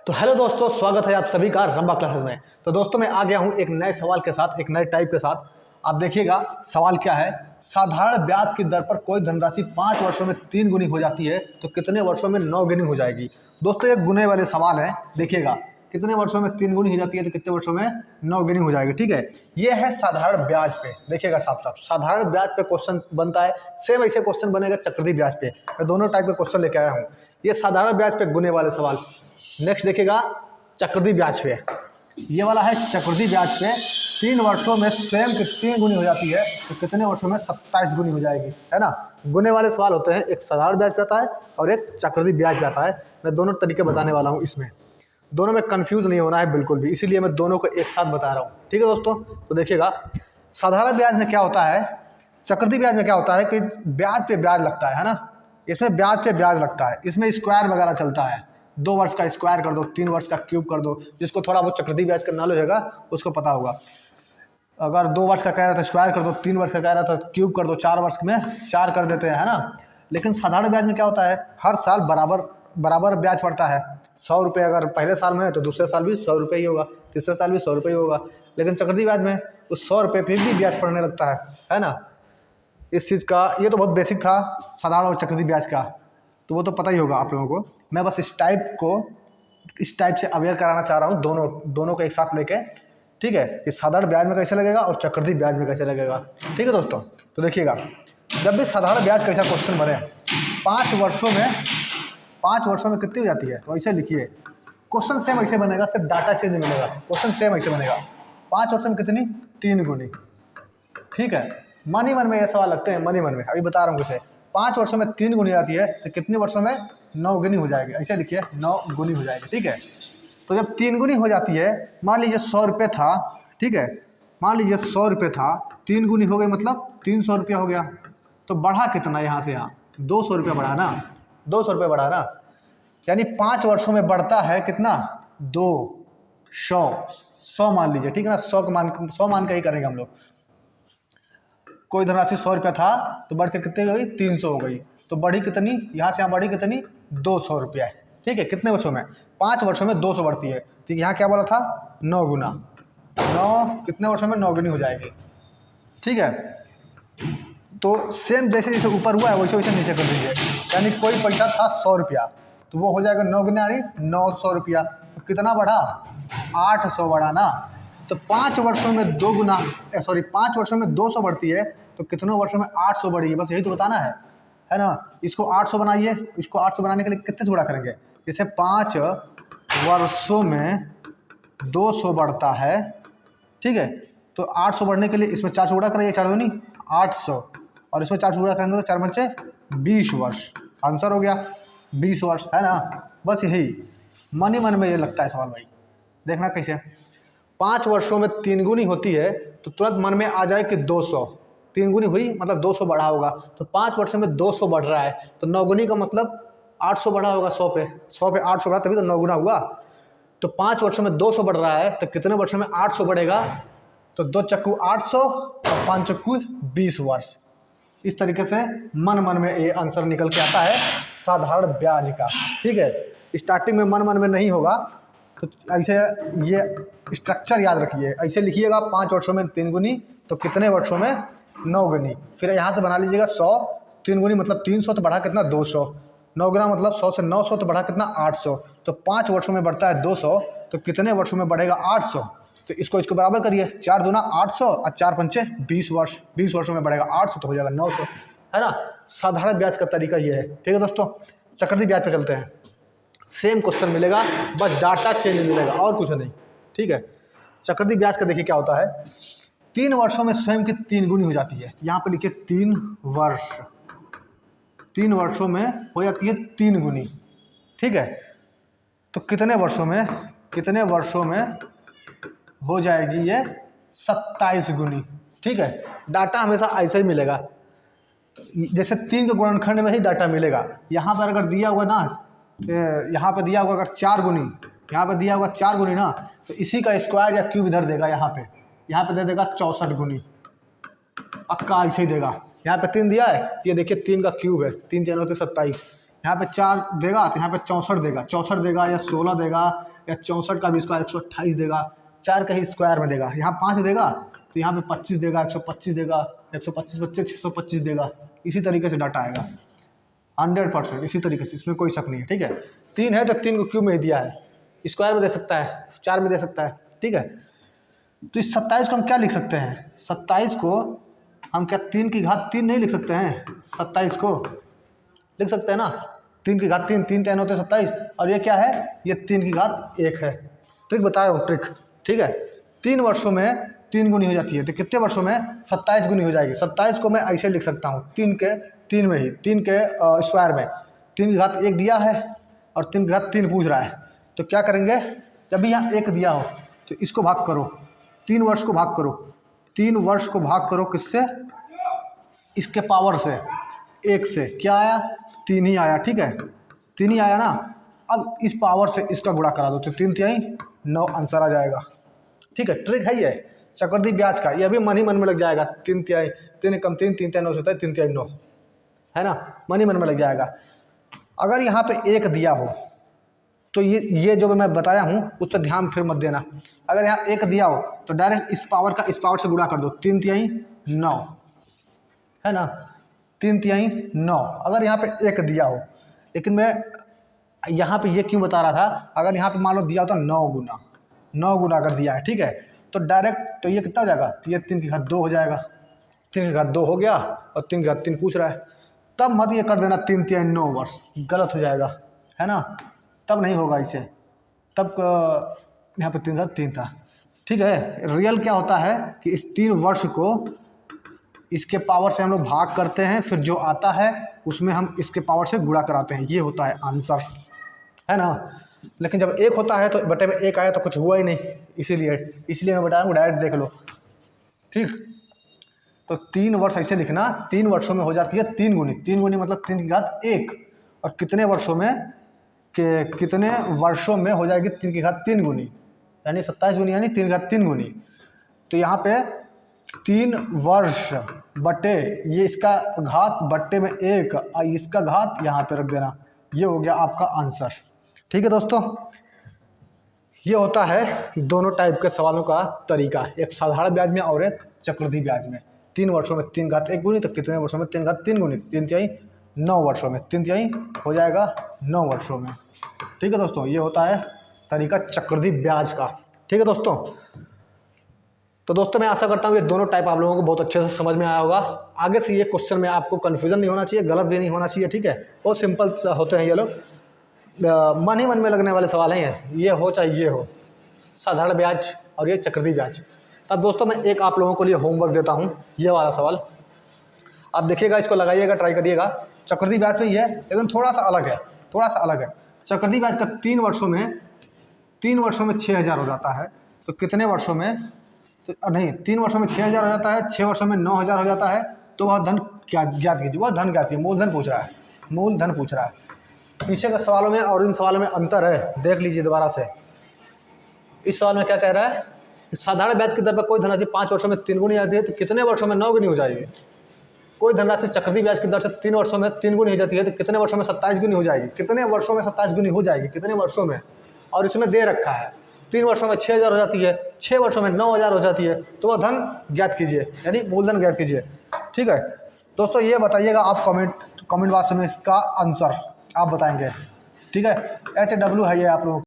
तो हेलो दोस्तों, स्वागत है आप सभी का रंबा क्लासेस में। तो दोस्तों मैं आ गया हूं एक नए सवाल के साथ, एक नए टाइप के साथ। आप देखिएगा सवाल क्या है। साधारण ब्याज की दर पर कोई धनराशि 5 वर्षों में 3 गुनी हो जाती है तो कितने वर्षों में 9 गुनी हो जाएगी। दोस्तों ये गुने वाले सवाल है। देखिएगा कितने वर्षों में 3 गुनी हो जाती है तो कितने वर्षों में 9 गुनी हो जाएगी। ठीक है, ये है साधारण ब्याज पे। देखिएगा साफ साफ साधारण ब्याज पे क्वेश्चन बनता है। सेम ऐसे क्वेश्चन बनेगा चक्रवृद्धि ब्याज पे। मैं दोनों टाइप के क्वेश्चन लेके आया हूँ। ये साधारण ब्याज पे गुने वाले सवाल। नेक्स्ट देखिएगा चक्रवृद्धि ब्याज पे। ये वाला है चक्रवृद्धि ब्याज पे। 3 वर्षों में स्वयं की 3 गुनी हो जाती है तो कितने वर्षों में 27 गुनी हो जाएगी, है ना। गुने वाले सवाल होते हैं, एक साधारण ब्याज पे आता है और एक चक्रवृद्धि ब्याज पे आता है। मैं दोनों तरीके बताने वाला हूँ इसमें। दोनों में कंफ्यूज नहीं होना है बिल्कुल भी, इसीलिए मैं दोनों को एक साथ बता रहा हूँ। ठीक है दोस्तों, तो देखिएगा साधारण ब्याज में क्या होता है, चक्रवृद्धि ब्याज में क्या होता है कि ब्याज पे ब्याज लगता है ना। इसमें ब्याज पे ब्याज लगता है, इसमें स्क्वायर वगैरह चलता है। 2 वर्ष का स्क्वायर कर दो, 3 वर्ष का क्यूब कर दो। जिसको थोड़ा बहुत चक्रवृद्धि ब्याज का नॉलेज होगा उसको पता होगा। अगर 2 वर्ष का कह रहा था स्क्वायर कर दो, 3 वर्ष का कह रहा था क्यूब कर दो, 4 वर्ष में 4 कर देते हैं, है ना। लेकिन साधारण ब्याज में क्या होता है, हर साल बराबर ब्याज पड़ता है। 100 रुपये अगर पहले साल में है तो दूसरे साल भी 100 रुपये ही होगा, तीसरे साल भी 100 रुपये ही होगा। लेकिन चक्रवृद्धि ब्याज में उस 100 रुपये फिर भी ब्याज पड़ने लगता है ना। इस चीज़ का ये तो बहुत बेसिक था साधारण और चक्रवृद्धि ब्याज का, तो वो तो पता ही होगा आप लोगों को। मैं बस इस टाइप से अवेयर कराना चाह रहा हूँ दोनों को एक साथ लेके। ठीक है, कि साधारण ब्याज में कैसे लगेगा और चक्रवृद्धि ब्याज में कैसे लगेगा। ठीक है दोस्तों, तो देखिएगा जब भी साधारण ब्याज कैसा क्वेश्चन बने 5 वर्षों में कितनी हो जाती है तो ऐसे लिखिए। क्वेश्चन सेम ऐसे बनेगा, सिर्फ डाटा चेंज मिलेगा। क्वेश्चन सेम ऐसे बनेगा, 5 वर्षों में कितनी 3 गुनी। ठीक है, मन ही मन में ये सवाल लगते हैं, मन ही मन में। अभी बता रहा हूँ कैसे। 5 वर्षों में 3 गुनी आती है तो कितने वर्षों में 9 गुनी हो जाएगी। ऐसे लिखिए 9 गुनी हो जाएगी। ठीक है, तो जब 3 गुनी हो जाती है, मान लीजिए 100 रुपये था। ठीक है, मान लीजिए 100 रुपये था, 3 गुनी हो गई मतलब 300 रुपया हो गया। तो बढ़ा कितना यहाँ से यहाँ 200 रुपया बढ़ा ना, 200 रुपये बढ़ा ना। यानी 5 वर्षों में बढ़ता है कितना 100 मान लीजिए। ठीक है ना, 100 मान के ही करेंगे हम लोग। कोई धनराशि 100 रुपया था तो बढ़ के कितने हो गई 300 हो गई। तो बढ़ी कितनी, यहाँ से यहाँ बढ़ी कितनी 200 रुपया है। ठीक है, कितने वर्षों में 5 वर्षों में 200 बढ़ती है। ठीक है, यहाँ क्या बोला था 9 गुना। 9 कितने वर्षों में 9 गुनी हो जाएगी। ठीक है, तो सेम जैसे जैसे ऊपर हुआ है वैसे वैसे नीचे कर दीजिए। यानी कोई पैसा था 100 रुपया तो वो हो जाएगा 9 गुना यानी 900 रुपया। तो कितना बढ़ा 800 बढ़ा ना। तो 5 वर्षों में 5 वर्षों में 200 बढ़ती है तो कितनों वर्षों में 800 बढ़ेगी। बस यही तो बताना है ना। इसको 800 बनाइए, इसको 800 बनाने के लिए कितने से गुणा करेंगे। जैसे 5 वर्षों में 200 बढ़ता है। ठीक है, तो 800 बढ़ने के लिए इसमें 4 से गुणा करेंगे, 4 दूनी 800 और इसमें 4 से गुणा करेंगे तो 4 पंचे 20 वर्ष। आंसर हो गया 20 वर्ष, है ना। बस यही मन ही मन में ये लगता है सवाल भाई। देखना कैसे 5 वर्षों में 3 गुनी होती है तो तुरंत मन में आ जाए कि 200। 3 गुनी हुई मतलब 200 बढ़ा होगा। तो 5 वर्षों में 200 बढ़ रहा है तो 9 गुनी का मतलब 800 बढ़ा होगा। 100 पे 800 बढ़ा तभी तो 9 गुना हुआ। तो 5 वर्षों में 200 बढ़ रहा है तो कितने वर्षों में 800 बढ़ेगा। तो 2 चक्कू 800 और 5 चक्कू 20 वर्ष। इस तरीके से मन में ये आंसर निकल के आता है साधारण ब्याज का। ठीक है, स्टार्टिंग में मन में नहीं होगा तो ऐसे ये स्ट्रक्चर याद रखिए। ऐसे लिखिएगा 5 वर्षों में 3 गुनी तो कितने वर्षों में 9 गुनी। फिर यहाँ से बना लीजिएगा 100, 3 गुनी मतलब 300 तो बढ़ा कितना 200। 9 गुना मतलब 100 से 900 तो बढ़ा कितना 800। तो 5 वर्षों में बढ़ता है 200 तो कितने वर्षों में बढ़ेगा 800। तो इसको बराबर करिए, 4 दूना 800 और 4 पंचे 20 वर्ष। 20 वर्षों में बढ़ेगा 800 तो हो जाएगा 900, है ना। साधारण ब्याज का तरीका ये है। ठीक है दोस्तों, चक्रवृद्धि ब्याज पे चलते हैं। सेम क्वेश्चन मिलेगा, बस डाटा चेंज मिलेगा और कुछ नहीं। ठीक है, चक्रवृद्धि ब्याज का देखिए क्या होता है। 3 वर्षों में स्वयं की 3 गुनी हो जाती है। यहाँ पे लिखिए 3 वर्ष। 3 वर्षों में हो जाती है 3 गुनी। ठीक है, तो कितने वर्षों में हो जाएगी ये 27 गुनी। ठीक है, डाटा हमेशा ऐसे ही मिलेगा, जैसे 3 के गुणनखंड में ही डाटा मिलेगा। यहाँ पर अगर दिया हुआ ना, यहाँ पे दिया हुआ अगर 4 गुनी, यहाँ पे दिया हुआ 4 गुनी ना, तो इसी का स्क्वायर या क्यूब इधर देगा। यहाँ पे दे देगा 64 गुनी। पक्का ऐसे ही देगा। यहाँ पे 3 दिया है, ये देखिए 3 का क्यूब है, 3 3 होते 27। यहाँ पे 4 देगा तो यहाँ पे 64 देगा, 64 देगा या 16 देगा या 64 का भी स्क्वायर 128 देगा, 4 का ही स्क्वायर में देगा। यहाँ 5 देगा तो यहाँ पे 25 देगा, 125 देगा, 125 बच्चे 625 देगा। इसी तरीके से डाटा आएगा 100%, इसी तरीके से, इसमें कोई शक नहीं है। ठीक है, 3 है तो 3 को क्यूब में ही दिया है, स्क्वायर में दे सकता है, 4 में दे सकता है। ठीक है, तो इस 27 को हम क्या लिख सकते हैं, 27 को हम क्या 3 की घात 3 नहीं लिख सकते हैं, 27 को लिख सकते हैं ना, 3 की घात 3, 3 3 होते 27, और ये क्या है, ये 3 की घात 1 है। ट्रिक बता रहा हूँ, ट्रिक। ठीक है, 3 वर्षों में 3 गुनी हो जाती है, तो कितने वर्षों में 27 गुनी हो जाएगी। 27 को मैं ऐसे लिख सकता हूँ, 3 के 3 में ही, 3 के स्क्वायर में 3 की घात 1 दिया है और 3 की घात 3 पूछ रहा है। तो क्या करेंगे, जब भी यहाँ 1 दिया हो तो इसको भाग करो, 3 वर्ष को भाग करो, 3 वर्ष को भाग करो किससे, इसके पावर से, 1 से। क्या आया, 3 ही आया। ठीक है, 3 ही आया ना। अब इस पावर से इसका गुणा करा दो तो 3 तिहाई 9 आंसर आ जाएगा। ठीक है, ट्रिक है ये चक्रवृद्धि ब्याज का, ये भी मन ही मन में लग जाएगा। 3 तिहाई 3 कम 3, 3 तिहाई 9 होता है, 3 तिहाई 9 है ना, मन ही मन में लग जाएगा। अगर यहाँ पे 1 दिया हो तो ये जो मैं बताया हूँ उस पर ध्यान फिर मत देना। अगर यहाँ 1 दिया हो तो डायरेक्ट इस पावर का इस पावर से गुणा कर दो, 3 तिहाई 9 है ना, 3 तिहाई 9। अगर यहाँ पे 1 दिया हो, लेकिन मैं यहाँ पे ये क्यों बता रहा था, अगर यहाँ पे मान लो दिया हो तो 9 गुना अगर दिया है, ठीक है, तो डायरेक्ट तो ये कितना हो जाएगा, ये 3 की घात 2 हो जाएगा, 3 की घात 2 हो गया और 3 की घात 3 पूछ रहा है। तब मत ये कर देना 3 तिहाई 9 वर्ष, गलत हो जाएगा, है ना, तब नहीं होगा इसे। तब यहाँ पे 3 का 3 था। ठीक है, रियल क्या होता है कि इस 3 वर्ष को इसके पावर से हम लोग भाग करते हैं, फिर जो आता है उसमें हम इसके पावर से गुणा कराते हैं, ये होता है आंसर, है ना। लेकिन जब 1 होता है तो बटे में 1 आया तो कुछ हुआ ही नहीं, इसीलिए मैं बता रहा हूँ, डायरेक्ट देख लो। ठीक, तो 3 वर्ष ऐसे लिखना, 3 वर्षों में हो जाती है 3 गुनी, 3 गुनी मतलब 3 की घात 1, और कितने वर्षों में, कितने वर्षों में हो जाएगी 3 की घात 3 गुनी, यानी 27 गुनी, यानी 3 की घात 3 गुनी। तो यहाँ पे 3 वर्ष बटे ये इसका घात बट्टे में 1 और इसका घात यहाँ पे रख देना, ये हो गया आपका आंसर। ठीक है दोस्तों, ये होता है दोनों टाइप के सवालों का तरीका, एक साधारण ब्याज में और एक चक्रवृद्धि ब्याज में। 3 वर्षों में 3 घात 1 गुनी, तो कितने वर्षों में 3 घात 3 गुनी, 3 तिहाई 9 वर्षों में, 3 तिहाई हो जाएगा 9 वर्षों में। ठीक है दोस्तों, ये होता है तरीका चक्रवृद्धि ब्याज का। ठीक है दोस्तों, तो दोस्तों मैं आशा करता हूँ ये दोनों टाइप आप लोगों को बहुत अच्छे से समझ में आया होगा। आगे से ये क्वेश्चन में आपको कन्फ्यूजन नहीं होना चाहिए, गलत भी नहीं होना चाहिए। ठीक है, बहुत सिंपल होते हैं ये लोग, मन ही मन में लगने वाले सवाल हैं ये हो चाहे ये हो, साधारण ब्याज और ये चक्रवृद्धि ब्याज। तब दोस्तों मैं एक आप लोगों के लिए होमवर्क देता हूँ, ये वाला सवाल आप देखिएगा, इसको लगाइएगा, ट्राई करिएगा। चक्रवृद्धि ब्याज पे ही है लेकिन थोड़ा सा अलग है, चक्रवृद्धि ब्याज का 3 वर्षों में 6,000 हो जाता है, तो कितने वर्षों में, तो नहीं 3 वर्षों में 6,000 हो जाता है, 6 वर्षों में 9,000 हो जाता है, तो वह धन ज्ञात कीजिए। वह धन ज्ञात कीजिए, मूलधन पूछ रहा है, मूलधन पूछ रहा है। पीछे के सवालों में और इन सवालों में अंतर है, देख लीजिए दोबारा से। इस सवाल में क्या कह रहा है कि साधारण ब्याज की दर पर कोई धनराशि 5 वर्षों में 3 गुनी आती है, तो कितने वर्षों में 9 गुनी हो जाएगी। कोई धनराशि चक्रवृद्धि ब्याज की दर से 3 वर्षों में 3 गुनी हो जाती है, तो कितने वर्षों में 27 गुनी हो जाएगी। कितने वर्षों में 27 गुनी हो जाएगी, कितने वर्षों में, और इसमें दे रखा है 3 वर्षों में 6,000 हो जाती है, 6 वर्षों में 9,000 हो जाती है, तो वह धन ज्ञात कीजिए, यानी मूलधन ज्ञात कीजिए। ठीक है दोस्तों, ये बताइएगा आप कमेंट बॉक्स में इसका आंसर आप बताएंगे। ठीक है, HW है ये आप लोगों